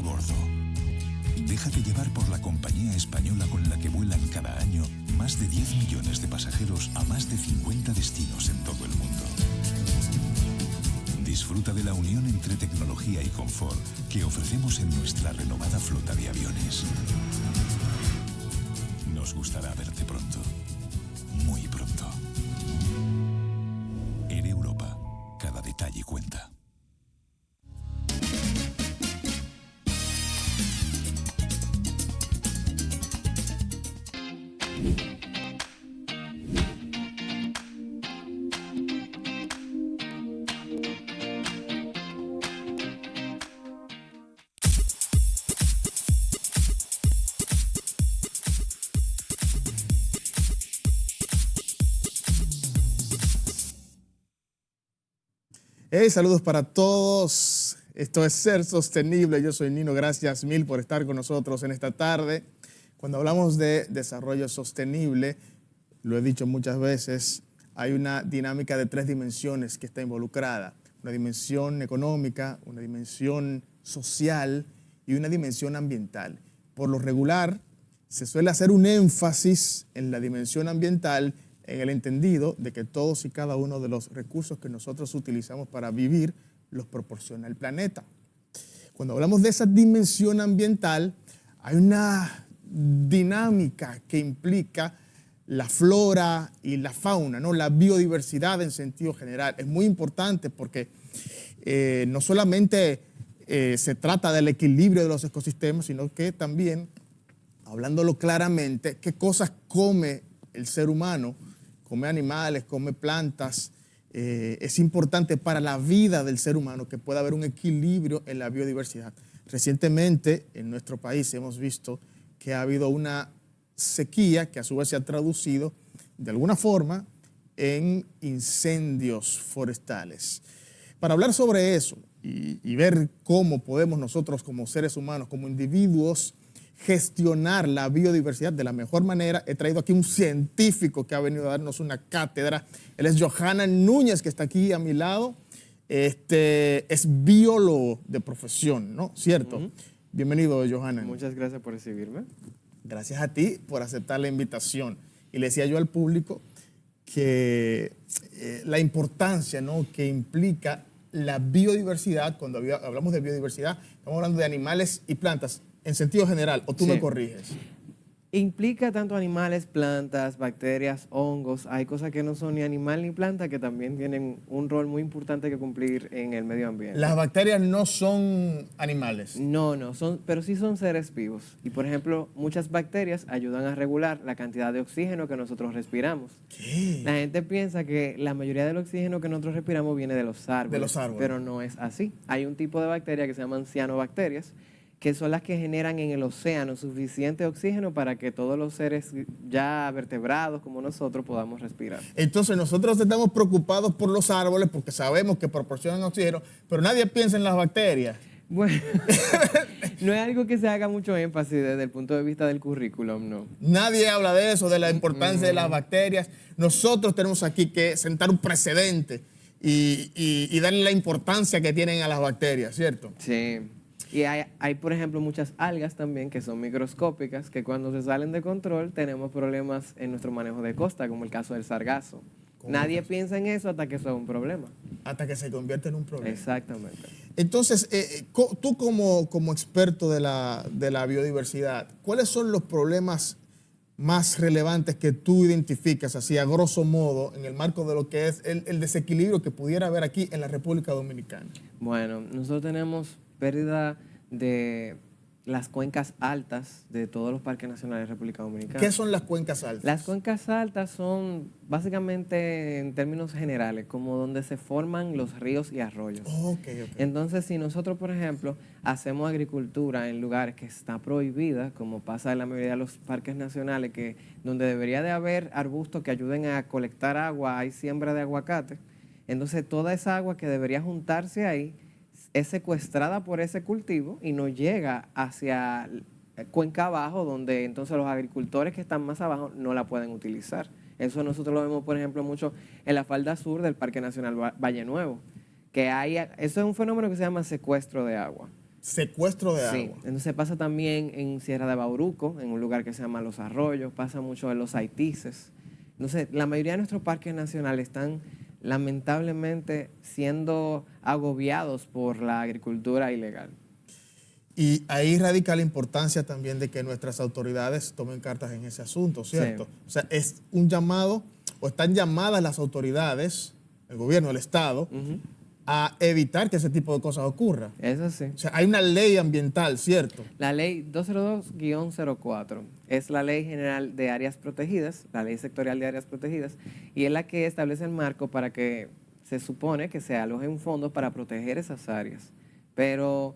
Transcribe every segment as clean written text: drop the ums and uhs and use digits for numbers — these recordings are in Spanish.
bordo. Déjate llevar por la compañía española con la que vuelan cada año más de 10 millones de pasajeros a más de 50 destinos en todo el mundo. Disfruta de la unión entre tecnología y confort que ofrecemos en nuestra renovada flota de aviones. Nos gustará verte pronto, muy pronto. Air Europa, cada detalle cuenta. Hey, saludos para todos. Esto es Ser Sostenible. Yo soy Nino. Gracias mil por estar con nosotros en esta tarde. Cuando hablamos de desarrollo sostenible, lo he dicho muchas veces, hay una dinámica de 3 dimensiones que está involucrada. Una dimensión económica, una dimensión social y una dimensión ambiental. Por lo regular, se suele hacer un énfasis en la dimensión ambiental en el entendido de que todos y cada uno de los recursos que nosotros utilizamos para vivir los proporciona el planeta. Cuando hablamos de esa dimensión ambiental, hay una dinámica que implica la flora y la fauna, ¿no? La biodiversidad en sentido general. Es muy importante porque no solamente se trata del equilibrio de los ecosistemas, sino que también, hablándolo claramente, qué cosas come el ser humano. Come animales, come plantas. Es importante para la vida del ser humano que pueda haber un equilibrio en la biodiversidad. Recientemente en nuestro país hemos visto que ha habido una sequía que a su vez se ha traducido de alguna forma en incendios forestales. Para hablar sobre eso y ver cómo podemos nosotros como seres humanos, como individuos, gestionar la biodiversidad de la mejor manera, he traído aquí un científico que ha venido a darnos una cátedra. Él es Johanan Núñez, que está aquí a mi lado. Es biólogo de profesión, ¿no? ¿Cierto? Bienvenido, Johanan. Muchas gracias por recibirme. Gracias a ti por aceptar la invitación. Y le decía yo al público que la importancia, ¿no?, que implica la biodiversidad. Cuando hablamos de biodiversidad, estamos hablando de animales y plantas en sentido general, o tú me corriges. Implica tanto animales, plantas, bacterias, hongos. Hay cosas que no son ni animal ni planta que también tienen un rol muy importante que cumplir en el medio ambiente. ¿Las bacterias no son animales? No, pero sí son seres vivos. Y por ejemplo, muchas bacterias ayudan a regular la cantidad de oxígeno que nosotros respiramos. ¿Qué? La gente piensa que la mayoría del oxígeno que nosotros respiramos viene de los árboles. De los árboles. Pero no es así. Hay un tipo de bacteria que se llaman cianobacterias, que son las que generan en el océano suficiente oxígeno para que todos los seres ya vertebrados como nosotros podamos respirar. Entonces nosotros estamos preocupados por los árboles porque sabemos que proporcionan oxígeno, pero nadie piensa en las bacterias. Bueno, no es algo que se haga mucho énfasis desde el punto de vista del currículum, no. Nadie habla de eso, de la importancia de las bacterias. Nosotros tenemos aquí que sentar un precedente y darle la importancia que tienen a las bacterias, ¿cierto? Sí. Y hay, por ejemplo, muchas algas también que son microscópicas, que cuando se salen de control tenemos problemas en nuestro manejo de costa, como el caso del sargazo. Nadie piensa en eso hasta que eso es un problema. Hasta que se convierte en un problema. Exactamente. Entonces, tú como experto de la biodiversidad, ¿cuáles son los problemas más relevantes que tú identificas, así a grosso modo, en el marco de lo que es el desequilibrio que pudiera haber aquí en la República Dominicana? Bueno, nosotros tenemos pérdida de las cuencas altas de todos los parques nacionales de República Dominicana. ¿Qué son las cuencas altas? Las cuencas altas son básicamente, en términos generales, como donde se forman los ríos y arroyos. Okay. Entonces, si nosotros, por ejemplo, hacemos agricultura en lugares que está prohibida, como pasa en la mayoría de los parques nacionales, que donde debería de haber arbustos que ayuden a colectar agua, hay siembra de aguacate, entonces toda esa agua que debería juntarse ahí es secuestrada por ese cultivo y no llega hacia cuenca abajo, donde entonces los agricultores que están más abajo no la pueden utilizar. Eso nosotros lo vemos, por ejemplo, mucho en la falda sur del Parque Nacional Valle Nuevo, que eso es un fenómeno que se llama secuestro de agua. Secuestro de Sí, agua. entonces pasa también en Sierra de Bauruco, en un lugar que se llama Los Arroyos, pasa mucho en los Haitises. Entonces, la mayoría de nuestros parques nacionales están lamentablemente siendo agobiados por la agricultura ilegal. Y ahí radica la importancia también de que nuestras autoridades tomen cartas en ese asunto, ¿cierto? Sí. O sea, es un llamado, o están llamadas las autoridades, el gobierno, el Estado, a evitar que ese tipo de cosas ocurra. Eso sí. O sea, hay una ley ambiental, ¿cierto? La ley 202-04 es la ley general de áreas protegidas, la ley sectorial de áreas protegidas, y es la que establece el marco para que se supone que se alojen fondos para proteger esas áreas. Pero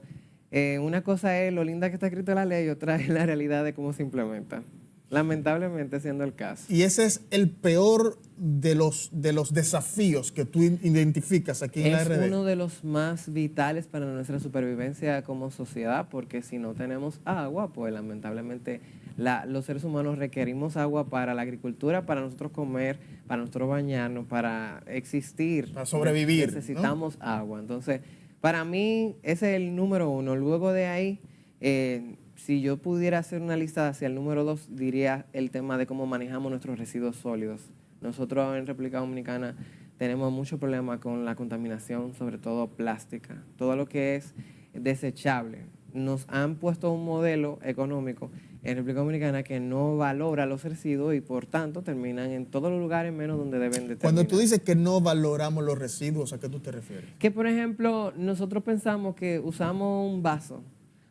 una cosa es lo linda que está escrito en la ley y otra es la realidad de cómo se implementa. Lamentablemente siendo el caso. Y ese es el peor de los desafíos que tú identificas aquí en la Es RD. uno de los más vitales para nuestra supervivencia como sociedad, porque si no tenemos agua, pues lamentablemente los seres humanos requerimos agua para la agricultura, para nosotros comer, para nosotros bañarnos, para existir. Para sobrevivir, Necesitamos agua. Entonces, para mí, ese es el número uno. Luego de ahí, si yo pudiera hacer una lista hacia el número 2, diría el tema de cómo manejamos nuestros residuos sólidos. Nosotros en República Dominicana tenemos mucho problema con la contaminación, sobre todo plástica, todo lo que es desechable. Nos han puesto un modelo económico en República Dominicana que no valora los residuos y por tanto terminan en todos los lugares menos donde deben de terminar. Cuando tú dices que no valoramos los residuos, ¿a qué tú te refieres? Que por ejemplo, nosotros pensamos que usamos un vaso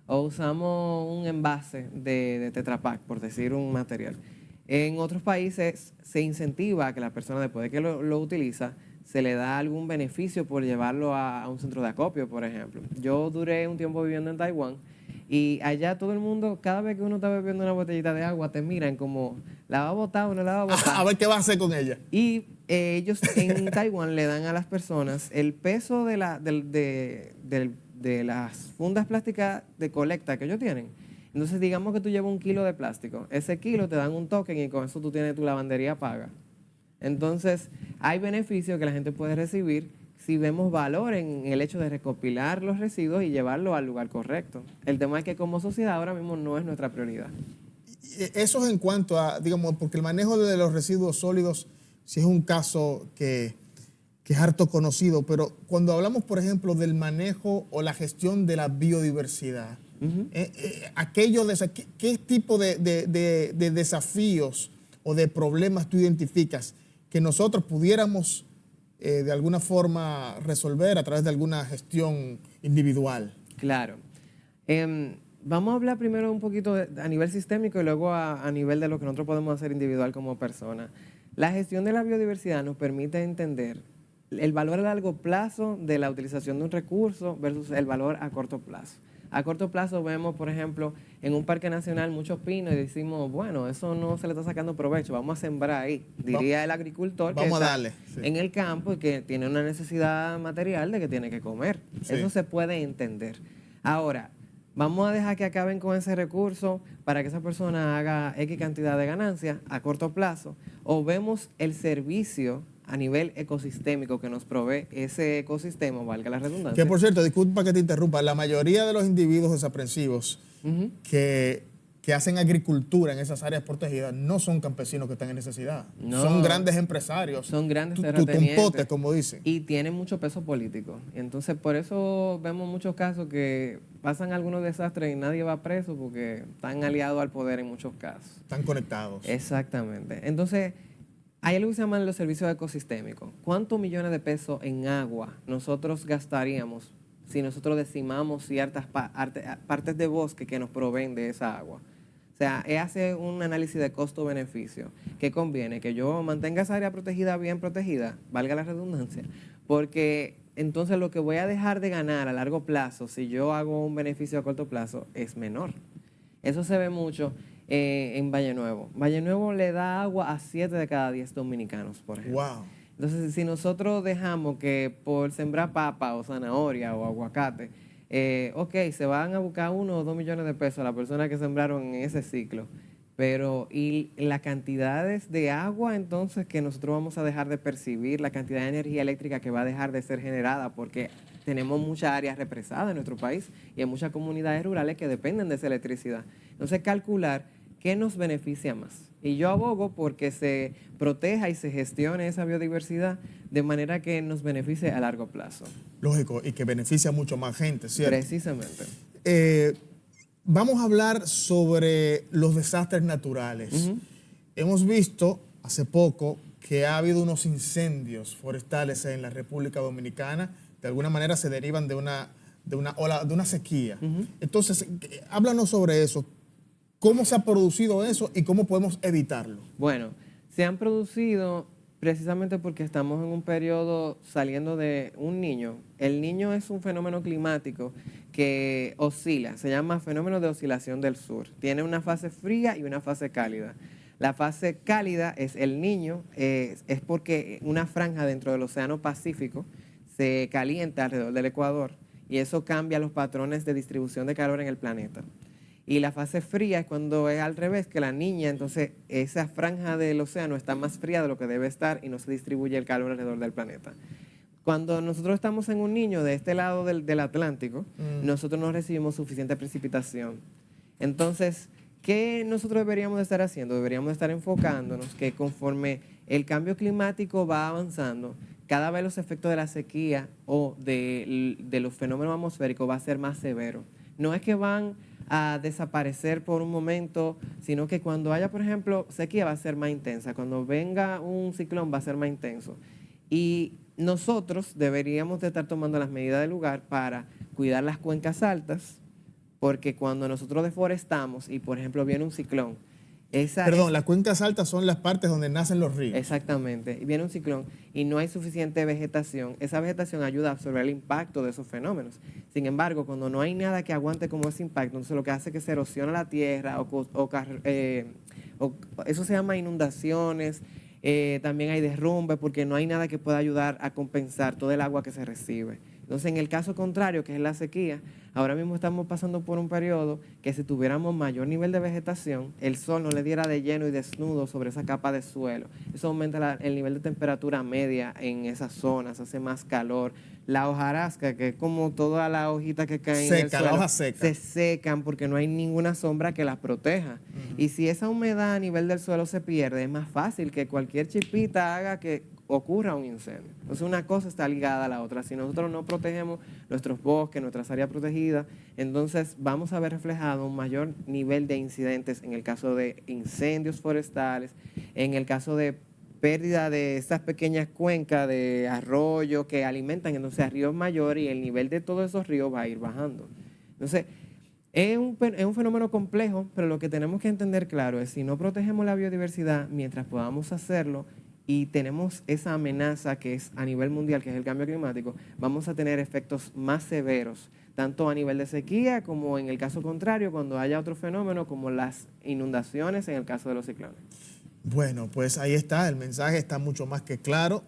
o usamos un envase de Tetra Pak, por decir un material. En otros países se incentiva a que la persona, después de que lo utiliza, se le da algún beneficio por llevarlo a un centro de acopio, por ejemplo. Yo duré un tiempo viviendo en Taiwán y allá todo el mundo, cada vez que uno está bebiendo una botellita de agua, te miran como, ¿la va a botar o no la va a botar? A ver qué va a hacer con ella. Y ellos en Taiwán le dan a las personas el peso de las fundas plásticas de colecta que ellos tienen. Entonces, digamos que tú llevas 1 kilo de plástico. Ese kilo te dan un token y con eso tú tienes tu lavandería paga. Entonces, hay beneficios que la gente puede recibir si vemos valor en el hecho de recopilar los residuos y llevarlos al lugar correcto. El tema es que como sociedad ahora mismo no es nuestra prioridad. Eso es en cuanto a, digamos, porque el manejo de los residuos sólidos sí es un caso que es harto conocido, pero cuando hablamos, por ejemplo, del manejo o la gestión de la biodiversidad, ¿qué tipo de desafíos o de problemas tú identificas que nosotros pudiéramos de alguna forma resolver a través de alguna gestión individual? Claro. Vamos a hablar primero un poquito a nivel sistémico y luego a nivel de lo que nosotros podemos hacer individual como persona. La gestión de la biodiversidad nos permite entender el valor a largo plazo de la utilización de un recurso versus el valor a corto plazo. A corto plazo vemos, por ejemplo, en un parque nacional muchos pinos y decimos, bueno, eso no se le está sacando provecho, vamos a sembrar ahí. Diría el agricultor que está en el campo y que tiene una necesidad material de que tiene que comer. Sí. Eso se puede entender. Ahora, vamos a dejar que acaben con ese recurso para que esa persona haga X cantidad de ganancias a corto plazo, o vemos el servicio a nivel ecosistémico que nos provee ese ecosistema, valga la redundancia. Que por cierto, disculpa que te interrumpa, la mayoría de los individuos desaprensivos que hacen agricultura en esas áreas protegidas no son campesinos que están en necesidad. No, son grandes empresarios. Son grandes terratenientes. Tumpotes, como dicen. Y tienen mucho peso político. Entonces, por eso vemos muchos casos que pasan algunos desastres y nadie va preso porque están aliados al poder en muchos casos. Están conectados. Exactamente. Entonces, hay algo que se llaman los servicios ecosistémicos. ¿Cuántos millones de pesos en agua nosotros gastaríamos si nosotros decimamos ciertas partes de bosque que nos proveen de esa agua? O sea, hace un análisis de costo-beneficio. ¿Qué conviene? Que yo mantenga esa área protegida bien protegida, valga la redundancia, porque entonces lo que voy a dejar de ganar a largo plazo, si yo hago un beneficio a corto plazo, es menor. Eso se ve mucho en Valle Nuevo. Valle Nuevo le da agua a 7 de cada 10 dominicanos, por ejemplo. Wow. Entonces, si nosotros dejamos que por sembrar papa o zanahoria o aguacate, se van a buscar 1 o 2 millones de pesos a las personas que sembraron en ese ciclo, pero y las cantidades de agua entonces que nosotros vamos a dejar de percibir, la cantidad de energía eléctrica que va a dejar de ser generada porque tenemos muchas áreas represadas en nuestro país y hay muchas comunidades rurales que dependen de esa electricidad. Entonces, calcular qué nos beneficia más. Y yo abogo porque se proteja y se gestione esa biodiversidad de manera que nos beneficie a largo plazo. Lógico, y que beneficia a mucho más gente, ¿cierto? Precisamente. Vamos a hablar sobre los desastres naturales. Hemos visto hace poco que ha habido unos incendios forestales en la República Dominicana. De alguna manera se derivan de una sequía. Entonces, háblanos sobre eso. ¿Cómo se ha producido eso y cómo podemos evitarlo? Bueno, se han producido precisamente porque estamos en un periodo saliendo de un niño. El niño es un fenómeno climático que oscila, se llama fenómeno de oscilación del sur. Tiene una fase fría y una fase cálida. La fase cálida es el niño, es porque una franja dentro del Océano Pacífico se calienta alrededor del Ecuador y eso cambia los patrones de distribución de calor en el planeta. Y la fase fría es cuando es al revés, que la niña, entonces esa franja del océano está más fría de lo que debe estar y no se distribuye el calor alrededor del planeta. Cuando nosotros estamos en un niño de este lado del Atlántico, nosotros no recibimos suficiente precipitación. Entonces, ¿qué nosotros deberíamos de estar haciendo? Deberíamos de estar enfocándonos que conforme el cambio climático va avanzando, cada vez los efectos de la sequía o de los fenómenos atmosféricos va a ser más severo. No es que van a desaparecer por un momento, sino que cuando haya, por ejemplo, sequía va a ser más intensa, cuando venga un ciclón va a ser más intenso. Y nosotros deberíamos de estar tomando las medidas del lugar para cuidar las cuencas altas, porque cuando nosotros deforestamos y, por ejemplo, viene un ciclón, las cuencas altas son las partes donde nacen los ríos. Exactamente. Y viene un ciclón y no hay suficiente vegetación. Esa vegetación ayuda a absorber el impacto de esos fenómenos. Sin embargo, cuando no hay nada que aguante como ese impacto, entonces lo que hace es que se erosiona la tierra eso se llama inundaciones. También hay derrumbe porque no hay nada que pueda ayudar a compensar todo el agua que se recibe. Entonces, en el caso contrario, que es la sequía, ahora mismo estamos pasando por un periodo que si tuviéramos mayor nivel de vegetación, el sol no le diera de lleno y desnudo sobre esa capa de suelo. Eso aumenta el nivel de temperatura media en esas zonas, hace más calor. La hojarasca, que es como toda la hojita que cae en el suelo, la hoja seca, se secan porque no hay ninguna sombra que las proteja. Y si esa humedad a nivel del suelo se pierde, es más fácil que cualquier chispita haga que ocurra un incendio. Entonces una cosa está ligada a la otra. Si nosotros no protegemos nuestros bosques, nuestras áreas protegidas, entonces vamos a ver reflejado un mayor nivel de incidentes en el caso de incendios forestales, en el caso de pérdida de estas pequeñas cuencas de arroyo que alimentan entonces a ríos mayores y el nivel de todos esos ríos va a ir bajando. Entonces, es un fenómeno complejo, pero lo que tenemos que entender claro es si no protegemos la biodiversidad mientras podamos hacerlo, y tenemos esa amenaza que es a nivel mundial, que es el cambio climático, vamos a tener efectos más severos, tanto a nivel de sequía como en el caso contrario, cuando haya otro fenómeno como las inundaciones en el caso de los ciclones. Bueno, pues ahí está, el mensaje está mucho más que claro.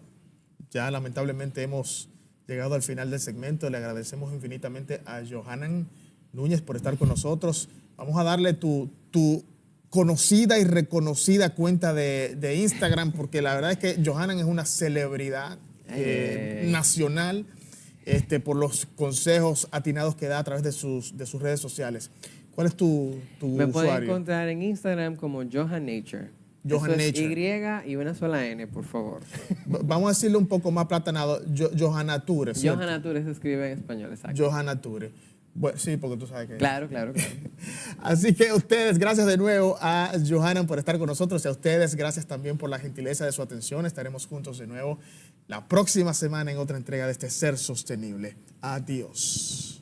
Ya lamentablemente hemos llegado al final del segmento. Le agradecemos infinitamente a Johannan Núñez por estar con nosotros. Vamos a darle tu conocida y reconocida cuenta de Instagram, porque la verdad es que Johannan es una celebridad nacional por los consejos atinados que da a través de sus redes sociales. ¿Cuál es tu Me usuario? pueden encontrar en Instagram como Johan Nature. Johan Eso es Nature. Y y una sola N, por favor. Vamos a decirlo un poco más platanado. Johannature, ¿cierto? Johannature se escribe en español, exacto. Johannature. Bueno, sí, porque tú sabes que... Claro. Así que ustedes, gracias de nuevo a Johannan por estar con nosotros y a ustedes, gracias también por la gentileza de su atención. Estaremos juntos de nuevo la próxima semana en otra entrega de este Ser Sostenible. Adiós.